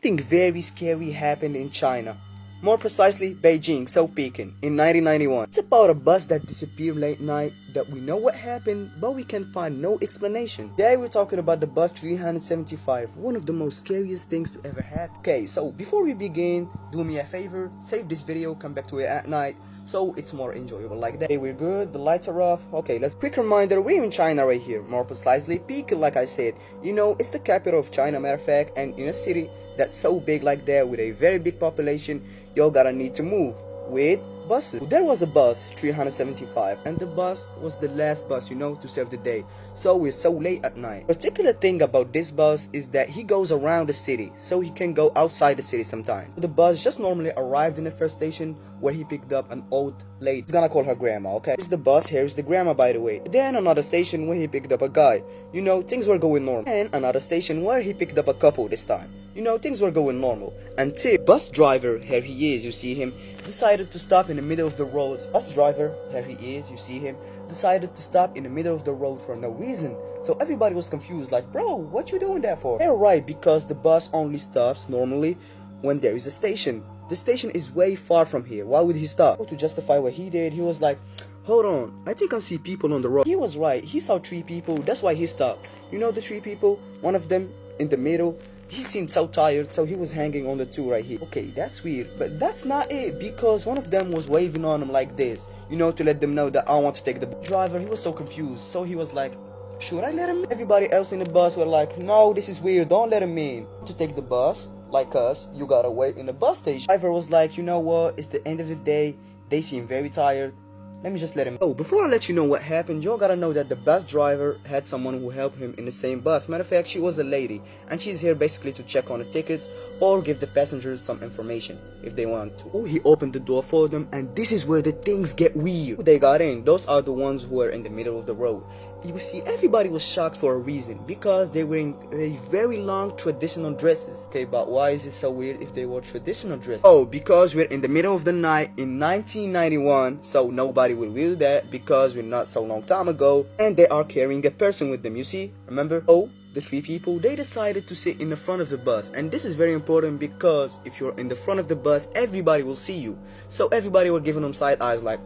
Something very scary happened in China. More precisely, Beijing, so Peking, in 1991. It's about a bus that disappeared late night that we know what happened, but we can find no explanation. Today we're talking about the bus 375, one of the most scariest things to ever happen. Okay, so before we begin, do me a favor, save this video, come back to it at night, so it's more enjoyable like that. Okay, we're good, the lights are off. Okay, let's quick reminder, we're in China right here. More precisely, Peking, like I said. You know, it's the capital of China, matter of fact, and in a city that's so big like that with a very big population, y'all gotta need to move with buses. There was a bus 375 and the bus was the last bus, you know, to serve the day, so we're so late at night. Particular thing about this bus is that he goes around the city, so he can go outside the city sometimes. The bus just normally arrived in the first station where he picked up an old lady. He's gonna call her grandma, okay? Here's the bus, here's the grandma, by the way. Then another station where he picked up a guy. You know, things were going normal. And another station where he picked up a couple this time. You know, things were going normal. Until bus driver, here he is, you see him, decided to stop in the middle of the road. Bus driver, here he is, you see him, decided to stop in the middle of the road for no reason. So everybody was confused, like, bro, what you doing that for? They're right, because the bus only stops normally when there is a station. The station is way far from here. Why would he stop? To justify what he did, he was like, hold on, I think I see people on the road. He was right, he saw 3 people, that's why he stopped. You know the 3 people? One of them in the middle, he seemed so tired, so he was hanging on the 2 right here. Okay, that's weird, but that's not it, because one of them was waving on him like this, you know, to let them know that I want to take the driver. He was so confused, so he was like, should I let him in? Everybody else in the bus were like, no, this is weird, don't let him in. To take the bus, like us, you gotta wait in the bus station. Driver was like, you know what, it's the end of the day, they seem very tired, let me just let him. Oh, before I let you know what happened, y'all gotta know that the bus driver had someone who helped him in the same bus. Matter of fact, she was a lady, and she's here basically to check on the tickets or give the passengers some information if they want to. Oh, he opened the door for them, and this is where the things get weird. They got in, those are the ones who were in the middle of the road. You see, everybody was shocked for a reason, because they were in very long traditional dresses. Okay, but why is it so weird if they wore traditional dresses? Oh, because we're in the middle of the night in 1991, so nobody will wear that because we're not so long time ago, and they are carrying a person with them, you see? Remember? Oh, the 3 people, they decided to sit in the front of the bus, and this is very important because if you're in the front of the bus, everybody will see you. So everybody were giving them side eyes like,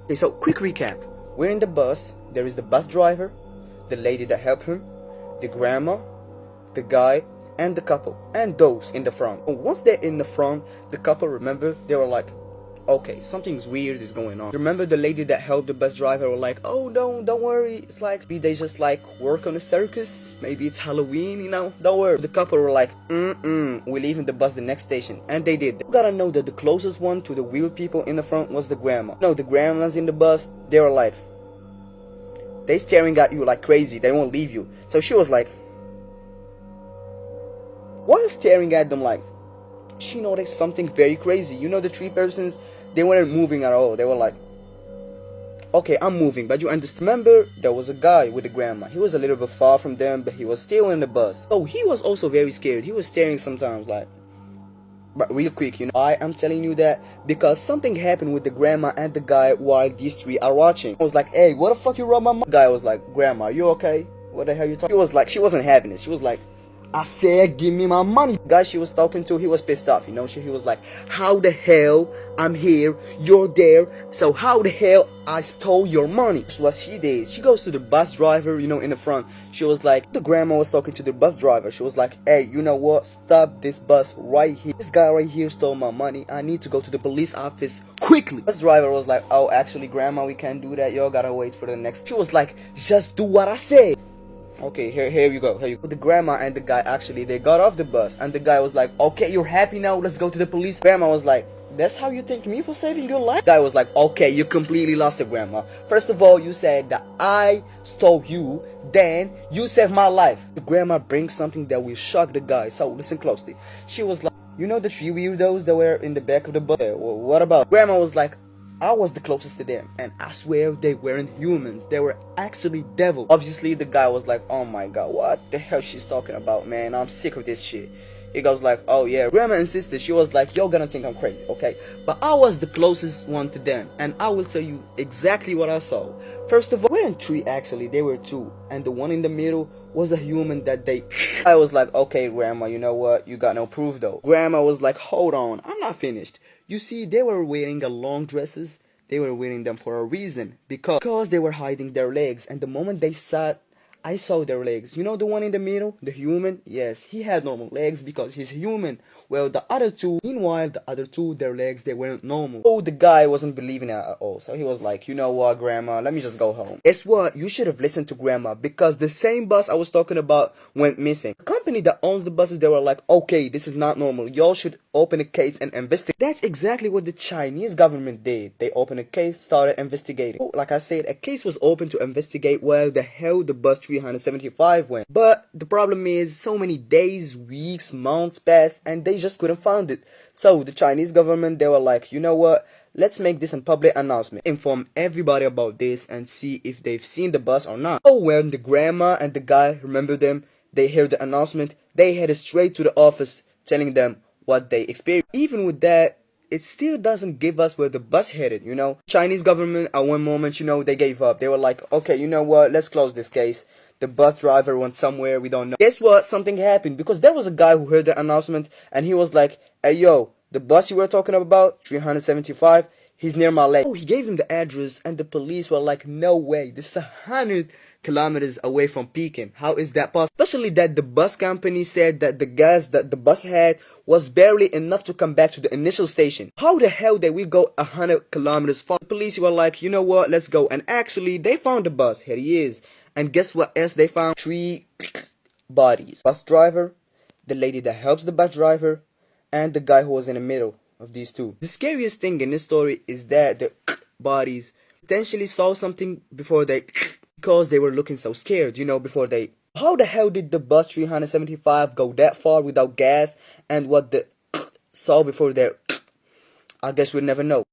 okay, so quick recap. We're in the bus, there is the bus driver, the lady that helped him, the grandma, the guy, and the couple, and those in the front. Once they're in the front, the couple, remember, they were like, okay, something's weird is going on. Remember the lady that helped the bus driver were like, oh no, don't worry, it's like, maybe they just like work on a circus, maybe it's Halloween, you know, don't worry. The couple were like, we're leaving the bus the next station, and they did. You gotta know that the closest one to the weird people in the front was the grandma. No, the grandmas in the bus, they were like, they staring at you like crazy, they won't leave you. So she was like, while staring at them like, she noticed something very crazy. You know the 3 persons, they weren't moving at all. They were like, okay, I'm moving, but you understand. Remember, there was a guy with the grandma. He was a little bit far from them, but he was still in the bus. Oh, he was also very scared. He was staring sometimes like, but real quick, you know, I am telling you that because something happened with the grandma and the guy while these 3 are watching. I was like, hey, what the fuck you robbed my mom? The guy was like, grandma, you okay? What the hell you talking? He was like, she wasn't having it. She was like, I said, give me my money. The guy she was talking to, he was pissed off, you know. He was like, how the hell I'm here, you're there, so how the hell I stole your money? That's what she did. She goes to the bus driver, you know, in the front. She was like, the grandma was talking to the bus driver. She was like, hey, you know what? Stop this bus right here. This guy right here stole my money. I need to go to the police office quickly. Bus driver was like, oh, actually, grandma, we can't do that. Y'all gotta wait for the next. She was like, just do what I said. Okay, here you go, here you go. The grandma and the guy, actually, they got off the bus, and the guy was like, okay, you're happy now, let's go to the police. Grandma was like, that's how you thank me for saving your life? The guy was like, okay, you completely lost it, grandma. First of all, you said that I stole you, then you saved my life. The grandma brings something that will shock the guy, so listen closely. She was like, you know the 3 weirdos that were in the back of the bus? Well, what about? Grandma was like, I was the closest to them, and I swear they weren't humans, they were actually devils. Obviously the guy was like, oh my god, what the hell she's talking about, man, I'm sick of this shit. He goes like, oh yeah, grandma insisted. She was like, you're gonna think I'm crazy, okay? But I was the closest one to them, and I will tell you exactly what I saw. First of all, where weren't three actually, they were two. And the one in the middle was a human that they I was like, okay, Grandma, you know what? You got no proof though. Grandma was like, hold on, I'm not finished. You see, they were wearing a long dresses. They were wearing them for a reason. Because they were hiding their legs. And the moment they sat, I saw their legs. You know the one in the middle? The human? Yes, he had normal legs because he's human. Well, the other two, meanwhile, the other two, their legs, they weren't normal. Oh, the guy wasn't believing it at all. So he was like, you know what, Grandma, let me just go home. Guess what? You should have listened to Grandma because the same bus I was talking about went missing. The company that owns the buses, they were like, okay, this is not normal. Y'all should open a case and investigate. That's exactly what the Chinese government did. They opened a case, started investigating. Like I said, a case was opened to investigate where the hell the bus 375 went. But the problem is so many days, weeks, months passed and they just couldn't find it. So the Chinese government, they were like, you know what? Let's make this a public announcement. Inform everybody about this and see if they've seen the bus or not. So when the grandma and the guy, remember them, they heard the announcement, they headed straight to the office telling them what they experienced. Even with that, it still doesn't give us where the bus headed, you know. Chinese government at one moment, you know, they gave up. They were like, okay, you know what, let's close this case. The bus driver went somewhere, we don't know. Guess what? Something happened because there was a guy who heard the announcement and he was like, hey yo, the bus you were talking about, 375, he's near my leg. Oh, he gave him the address and the police were like, no way, this is 100 kilometers away from Peking. How is that possible? Especially that the bus company said that the gas that the bus had was barely enough to come back to the initial station. How the hell did we go 100 kilometers far? The police were like, you know what, let's go. And actually, they found the bus. Here he is. And guess what else they found? 3 bodies. Bus driver, the lady that helps the bus driver, and the guy who was in the middle of these two. The scariest thing in this story is that the bodies potentially saw something before they because they were looking so scared, you know, before they... How the hell did the bus 375 go that far without gas? And what the saw before they... I guess we'll never know.